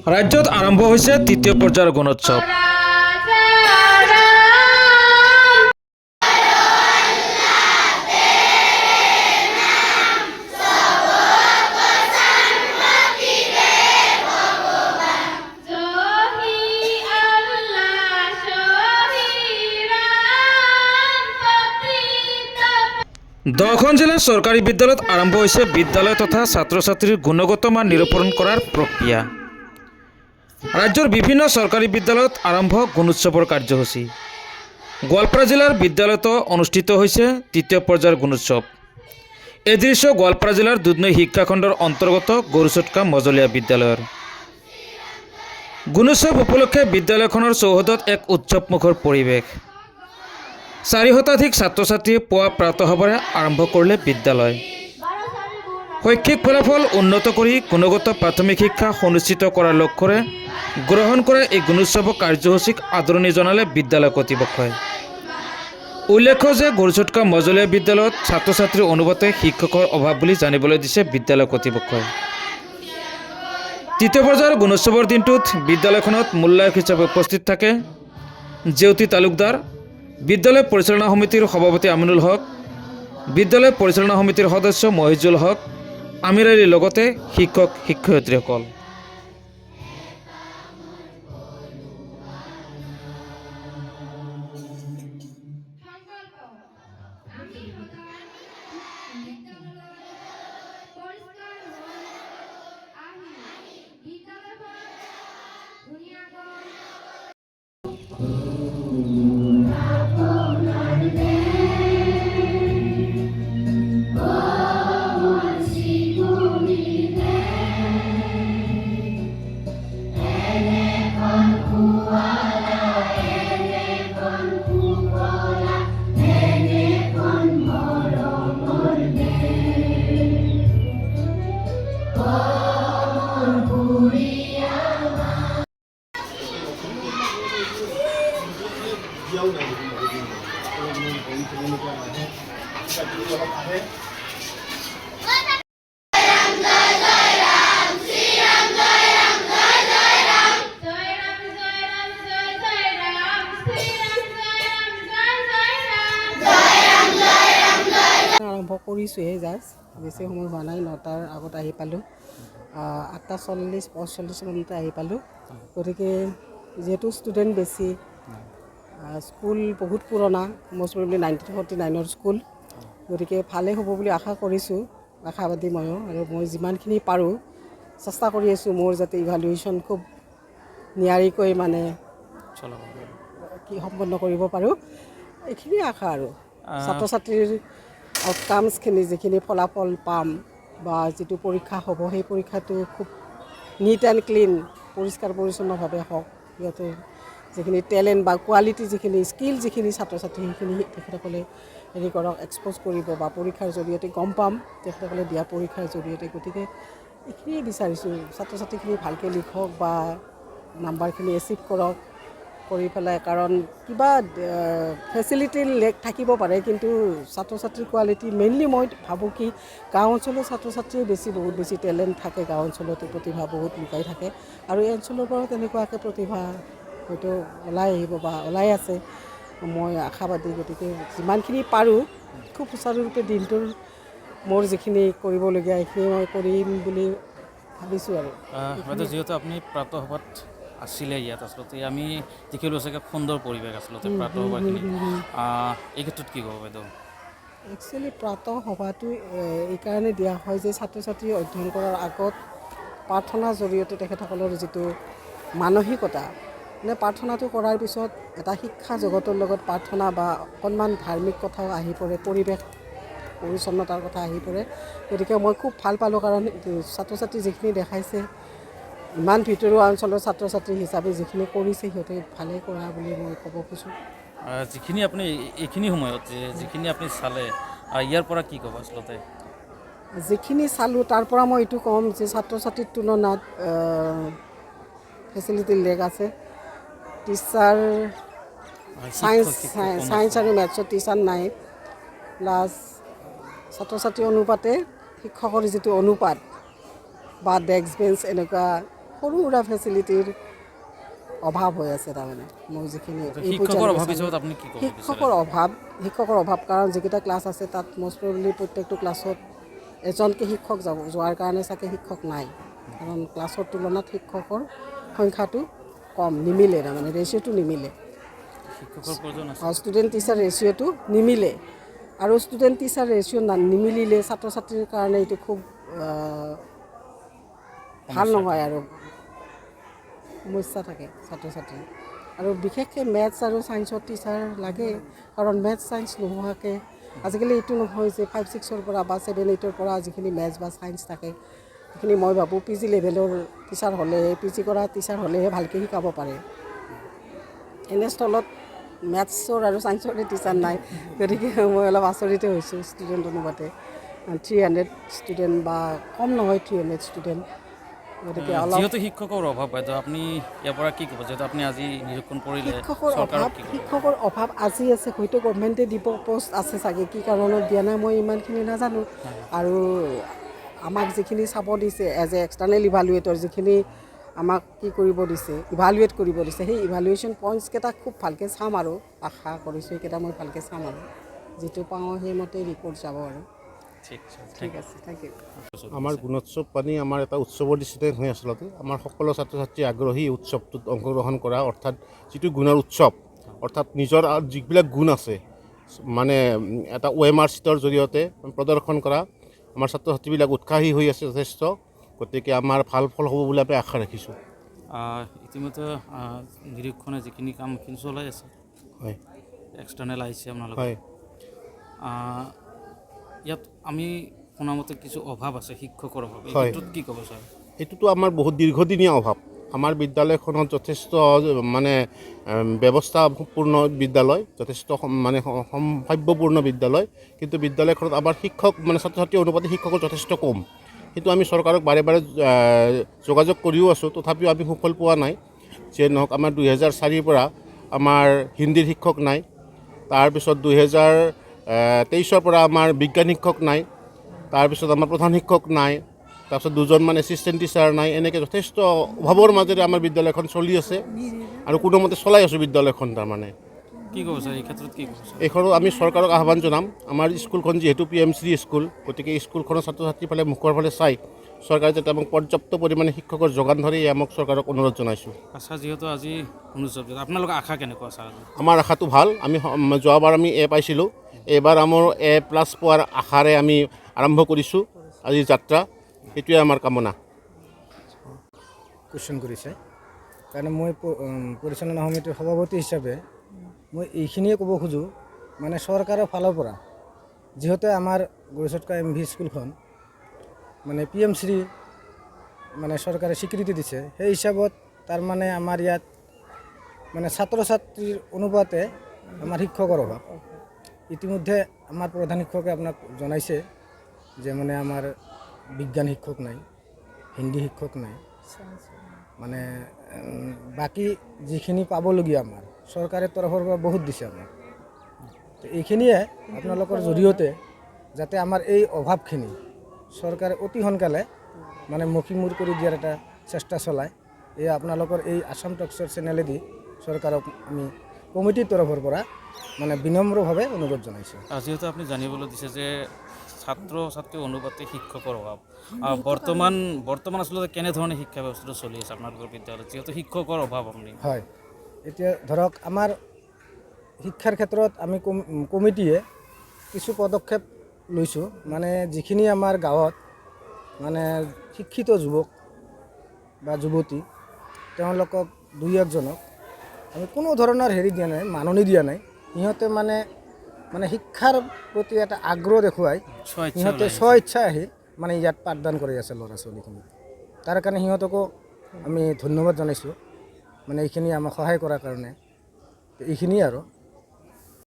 ৰাজ্যত আৰম্ভ হৈছে তৃতীয় পৰ্যায়ৰ গণোৎসৱ। দহখন জিলাৰ চৰকাৰী বিদ্যালয়ত আৰম্ভ হৈছে বিদ্যালয় তথা ছাত্ৰ ছাত্ৰীৰ গুণগত মান নিৰূপণ কৰাৰ প্ৰক্ৰিয়া। ৰাজ্যৰ বিভিন্ন চৰকাৰী বিদ্যালয়ত আৰম্ভ গুণোৎসৱৰ কাৰ্যসূচী। গোৱালপাৰা জিলাৰ বিদ্যালয়তো অনুষ্ঠিত হৈছে তৃতীয় পৰ্যায়ৰ গুণোৎসৱ। এই দৃশ্য গোৱালপাৰা জিলাৰ দুধনৈ শিক্ষাখণ্ডৰ অন্তৰ্গত গৰুচটকা মজলীয়া বিদ্যালয়ৰ। গুণোৎসৱ উপলক্ষে বিদ্যালয়খনৰ চৌহদত এক উৎসৱমুখৰ পৰিৱেশ। 4 শতাধিক ছাত্ৰ ছাত্ৰীয়ে পুৱা প্ৰাতঃসেৱাৰে আৰম্ভ কৰিলে বিদ্যালয়। শৈক্ষিক ফলাফল উন্নত কৰি গুণগত প্ৰাথমিক শিক্ষা সুনিশ্চিত কৰাৰ লক্ষ্যৰে গ্ৰহণ কৰা এই গুণোৎসৱ কাৰ্যসূচীক আদৰণি জনালে বিদ্যালয় কৰ্তৃপক্ষই। উল্লেখ্য যে গৰুচটকা মজলীয়া বিদ্যালয়ত ছাত্ৰ ছাত্ৰীৰ অনুপাতে শিক্ষকৰ অভাৱ বুলি জানিবলৈ দিছে বিদ্যালয় কৰ্তৃপক্ষই। তৃতীয় পৰ্যায়ৰ গুণোৎসৱৰ দিনটোত বিদ্যালয়খনত মূল্যায়ক হিচাপে উপস্থিত থাকে জেউতি তালুকদাৰ, বিদ্যালয় পৰিচালনা সমিতিৰ সভাপতি আমিনুল হক, বিদ্যালয় পৰিচালনা সমিতিৰ সদস্য মহিজুল হক, আমিৰ আলীৰ লগতে শিক্ষক শিক্ষয়িত্ৰীসকল। আৰম্ভ কৰিছোঁহে জাষ্ট, বেছি সময় হোৱা নাই। 9টাৰ আগত আহি পালোঁ, 8:40-45 মানতে আহি পালোঁ। গতিকে যিহেতু ষ্টুডেণ্ট বেছি, স্কুল বহুত পুৰণা, মষ্ট প্ৰবেবলি 1949ৰ স্কুল, গতিকে ভালেই হ'ব বুলি আশা কৰিছোঁ, আশাবাদী ময়ো। আৰু মই যিমানখিনি পাৰোঁ চেষ্টা কৰি আছোঁ মোৰ যাতে ইভালুৱেশ্যন খুব নিয়াৰিকৈ মানে সম্পন্ন কৰিব পাৰোঁ, এইখিনিয়ে আশা। আৰু ছাত্ৰ ছাত্ৰীৰ আউটকামছখিনি, যিখিনি ফলাফল পাম বা যিটো পৰীক্ষা হ'ব, সেই পৰীক্ষাটো খুব নিট এণ্ড ক্লিন, পৰিষ্কাৰ পৰিচ্ছন্নভাৱে হওক। সিহঁতে যিখিনি টেলেণ্ট বা কোৱালিটি, যিখিনি স্কিল, যিখিনি ছাত্ৰ ছাত্ৰী, সেইখিনি তেখেতসকলে হেৰি কৰক, এক্সপ'জ কৰিব বা পৰীক্ষাৰ জৰিয়তে গম পাম তেখেতসকলে দিয়া পৰীক্ষাৰ জৰিয়তে। গতিকে এইখিনিয়ে বিচাৰিছোঁ, ছাত্ৰ ছাত্ৰীখিনি ভালকৈ লিখক বা নাম্বাৰখিনি এচিভ কৰক কৰি পেলাই। কাৰণ কিবা ফেচিলিটিৰ লেক থাকিব পাৰে, কিন্তু ছাত্ৰ ছাত্ৰীৰ কোৱালিটি মেইনলি মই ভাবোঁ কি গাঁও অঞ্চলৰ ছাত্ৰ ছাত্ৰীয়ে বহুত বেছি টেলেণ্ট থাকে, গাঁও অঞ্চলতে প্ৰতিভা বহুত লুকাই থাকে। আৰু এই অঞ্চলৰ পৰাও তেনেকুৱাকৈ প্ৰতিভা হয়তো ওলাই আহিব বা ওলাই আছে, মই আশাবাদী। গতিকে যিমানখিনি পাৰোঁ খুব সুচাৰুৰূপে দিনটোৰ মোৰ যিখিনি কৰিবলগীয়া সেইখিনি মই কৰিম বুলি ভাবিছোঁ। আৰু যিহেতু আপুনি প্ৰাতঃসভাত আছিলে ইয়াত, আচলতে আমি দেখিলোঁ চাগে সুন্দৰ পৰিৱেশ আচলতে প্ৰাতঃসভাখিনি, এই ক্ষেত্ৰত কি ক'ব বাইদেউ? একচুৱেলি প্ৰাতঃসভাটো এইকাৰণে দিয়া হয় যে ছাত্ৰ ছাত্ৰী অধ্যয়ন কৰাৰ আগত প্ৰাৰ্থনাৰ জৰিয়তে তেখেতসকলৰ যিটো মানসিকতা, মানে প্ৰাৰ্থনাটো কৰাৰ পিছত এটা শিক্ষা জগতৰ লগত প্ৰাৰ্থনা বা অকণমান ধাৰ্মিক কথাও আহি পৰে, পৰিৱেশ পৰিচ্ছন্নতাৰ কথা আহি পৰে। গতিকে মই খুব ভাল পালোঁ, কাৰণ ছাত্ৰ ছাত্ৰী যিখিনি দেখাইছে, ইমান ভিতৰুৱা অঞ্চলৰ ছাত্ৰ ছাত্ৰী হিচাপে যিখিনি কৰিছে, সিহঁতে ভালেই কৰা বুলি মই ক'ব খোজোঁ। যিখিনি আপুনি এইখিনি সময়ত যিখিনি আপুনি চালে, ইয়াৰ পৰা কি ক'ব আচলতে? যিখিনি চালোঁ তাৰ পৰা মই এইটো ক'ম যে ছাত্ৰ ছাত্ৰীৰ তুলনাত ফেচিলিটি লেক আছে। টিচাৰ ছায়েন্স আৰু মেথছত টিচাৰ নাই, প্লাছ ছাত্ৰ ছাত্ৰী অনুপাতে শিক্ষকৰ যিটো অনুপাত বা ডেস্ক বেঞ্চ এনেকুৱা সৰু সুৰা ফেচিলিটিৰ অভাৱ হৈ আছে তাৰমানে মোৰ যিখিনি এই শিক্ষকৰ অভাৱ হিচাপত আপুনি কি ক'ব শিক্ষকৰ অভাৱ কাৰণ যিকেইটা ক্লাছ আছে তাত মষ্ট প্ৰবেবলি প্ৰত্যেকটো ক্লাছত এজনকৈ শিক্ষক যোৱাৰ কাৰণে চাগে শিক্ষক নাই কাৰণ ক্লাছৰ তুলনাত শিক্ষকৰ সংখ্যাটো কম নিমিলে তাৰমানে ৰেচিঅ'টো নিমিলে শিক্ষকৰ প্ৰয়োজন আছে ষ্টুডেণ্ট টিচাৰ ৰেচিঅ'টো নিমিলে আৰু ষ্টুডেণ্ট টিচাৰ ৰেচিঅ' নিমিলিলে ছাত্ৰ ছাত্ৰীৰ কাৰণে এইটো খুব ভাল নহয় আৰু সমস্যা থাকে ছাত্ৰ ছাত্ৰীৰ আৰু বিশেষকৈ মেথছ আৰু ছায়েন্সৰ টিচাৰ লাগে কাৰণ মেথছ ছায়েন্স নোহোৱাকৈ আজিকালি এইটো নহয় যে 5-6ৰ পৰা বা 7-8ৰ পৰা যিখিনি মেথছ বা ছায়েন্স থাকে সেইখিনি মই ভাবোঁ পি জি লেভেলৰ টিচাৰ হ'লেহে পি জি কৰা টিচাৰ হ'লেহে ভালকৈ শিকাব পাৰে এনেস্থলত মেথছৰ আৰু ছায়েন্সৰে টিচাৰ নাই গতিকে মই অলপ আচৰিত হৈছোঁ ষ্টুডেণ্ট অনুপাতে 300 ষ্টুডেণ্ট বা কম নহয় 300 ষ্টুডেণ্ট গতিকে অলপ যিহেতু শিক্ষকৰ অভাৱ বাইদেউ আপুনি ইয়াৰ পৰা কি ক'ব যিহেতু আপুনি আজি নিৰীক্ষণ কৰিলে শিক্ষকৰ অভাৱ আজি আছে হয়তো গভমেণ্টে দিব পষ্ট আছে চাগে কি কাৰণত দিয়া নাই মই ইমানখিনি নাজানো আৰু আমাক যিখিনি চাব দিছে এজ এ এক্সটাৰ্নেল ইভালুৱেটৰ যিখিনি আমাক কি কৰিব দিছে ইভালুৱেট কৰিব দিছে সেই ইভালুৱেশ্যন পইণ্টছকেইটা খুব ভালকৈ চাম আৰু আশা কৰিছোঁ সেইকেইটা মই ভালকৈ চাম আৰু যিটো পাওঁ সেইমতে ৰিপৰ্ট যাব আৰু ঠিক আছে থেংক ইউ আমাৰ গুণোৎসৱ পানী আমাৰ এটা উৎসৱৰ নিচিনাই হৈ আচলতে আমাৰ সকলো ছাত্ৰ ছাত্ৰী আগ্ৰহী উৎসৱটোত অংশগ্ৰহণ কৰা অৰ্থাৎ যিটো গুণৰ উৎসৱ অৰ্থাৎ নিজৰ যিবিলাক গুণ আছে মানে এটা OMR শ্বীটৰ জৰিয়তে প্ৰদৰ্শন কৰা আমাৰ ছাত্ৰ ছাত্ৰীবিলাক উৎসাহী হৈ আছে যথেষ্ট গতিকে আমাৰ ভাল ফল হ'ব বুলি আমি আশা ৰাখিছোঁ ইতিমধ্যে নিৰীক্ষণে যিখিনি কামখিনি চলাই আছে হয় এক্সটাৰ্নেল আহিছে আপোনালোকে হয় ইয়াত আমি শুনামতে কিছু অভাৱ আছে শিক্ষকৰ অভাৱ হয়। এইটোত কি ক'ব ছাৰ এইটোতো আমাৰ বহুত দীৰ্ঘদিনীয়া অভাৱ আমাৰ বিদ্যালয়খনত যথেষ্ট মানে ব্যৱস্থাপূৰ্ণ বিদ্যালয় যথেষ্ট মানে সম্ভাৱ্যপূৰ্ণ বিদ্যালয় কিন্তু বিদ্যালয়খনত আমাৰ শিক্ষক মানে ছাত্ৰ ছাত্ৰী অনুপাতে শিক্ষকৰ যথেষ্ট কম কিন্তু আমি চৰকাৰক বাৰে বাৰে যোগাযোগ কৰিও আছোঁ তথাপিও আমি সুফল পোৱা নাই যে নহওক আমাৰ 2004 পৰা আমাৰ হিন্দীৰ শিক্ষক নাই তাৰপিছত 2023 পৰা আমাৰ বিজ্ঞান শিক্ষক নাই তাৰপিছত আমাৰ প্ৰধান শিক্ষক নাই তাৰপিছত দুজনমান এছিষ্টেণ্ট টিচাৰ নাই এনেকৈ যথেষ্ট অভাৱৰ মাজেৰে আমাৰ বিদ্যালয়খন চলি আছে আৰু কোনোমতে চলাই আছোঁ বিদ্যালয়খন তাৰমানে কি ক'ব ছাৰ এই ক্ষেত্ৰত কি ক'ব ছাৰ এইখনত আমি চৰকাৰক আহ্বান জনাম আমাৰ স্কুলখন যিহেতু PMC স্কুল গতিকে স্কুলখনৰ ছাত্ৰ ছাত্ৰীৰ ফালে মুখৰ ফালে চাই চৰকাৰে যাতে আমাক পৰ্যাপ্ত পৰিমাণে শিক্ষকৰ যোগান ধৰে এই আমাক চৰকাৰক অনুৰোধ জনাইছোঁ আচ্ছা যিহেতু আজি অনুষ্ঠিত আপোনালোকৰ আশা কেনেকুৱা ছাৰ আজি আমাৰ আশাটো ভাল আমি যোৱাবাৰ আমি A পাইছিলোঁ এইবাৰ আমাৰ A+ পোৱাৰ আশাৰে আমি আৰম্ভ কৰিছোঁ আজি যাত্ৰা সেইটোৱে আমাৰ কামনা কুৱেশ্যন কৰিছে কাৰণ মই পৰিচালনা সমিতিৰ সভাপতি হিচাপে মই এইখিনিয়ে ক'ব খোজোঁ মানে চৰকাৰৰ ফালৰ পৰা যিহেতু আমাৰ গৰিচটকা MV স্কুলখন মানে PMC মানে চৰকাৰে স্বীকৃতি দিছে সেই হিচাপত তাৰমানে আমাৰ ইয়াত মানে ছাত্ৰ ছাত্ৰীৰ অনুপাতে আমাৰ শিক্ষকৰ অভাৱ ইতিমধ্যে আমাৰ প্ৰধান শিক্ষকে আপোনাক জনাইছে যে মানে আমাৰ বিজ্ঞান শিক্ষক নাই হিন্দী শিক্ষক নাই মানে বাকী যিখিনি পাবলগীয়া আমাৰ চৰকাৰৰ তৰফৰ পৰা বহুত দিছে আমাক তো এইখিনিয়ে আপোনালোকৰ জৰিয়তে যাতে আমাৰ এই অভাৱখিনি চৰকাৰে অতি সোনকালে মানে মষিমূৰ কৰি দিয়াৰ এটা চেষ্টা চলায় এই আপোনালোকৰ এই আসাম টকছৰ চেনেলেদি চৰকাৰক আমি কমিটিৰ তৰফৰ পৰা মানে বিনম্ৰভাৱে অনুৰোধ জনাইছোঁ যিহেতু আপুনি জানিবলৈ দিছে যে ছাত্ৰ ছাত্ৰী অনুপাতে শিক্ষকৰ অভাৱ বৰ্তমান আচলতে কেনেধৰণে শিক্ষা ব্যৱস্থাটো চলি আছে আপোনালোকৰ বিদ্যালয়ত যিহেতু শিক্ষকৰ অভাৱ আপুনি হয় এতিয়া ধৰক আমাৰ শিক্ষাৰ ক্ষেত্ৰত আমি কমিটিয়ে কিছু পদক্ষেপ লৈছোঁ মানে যিখিনি আমাৰ গাঁৱত মানে শিক্ষিত যুৱক বা যুৱতী তেওঁলোকক 2-1জনক আমি কোনো ধৰণৰ হেৰি দিয়া নাই মাননি দিয়া নাই সিহঁতে মানে শিক্ষাৰ প্ৰতি এটা আগ্ৰহ দেখুৱাই সিহঁতে স্ব-ইচ্ছা আহি মানে ইয়াত পাঠদান কৰি আছে ল'ৰা ছোৱালীখিনি তাৰ কাৰণে সিহঁতকো আমি ধন্যবাদ জনাইছোঁ মানে এইখিনি আমাক সহায় কৰাৰ কাৰণে এইখিনিয়ে আৰু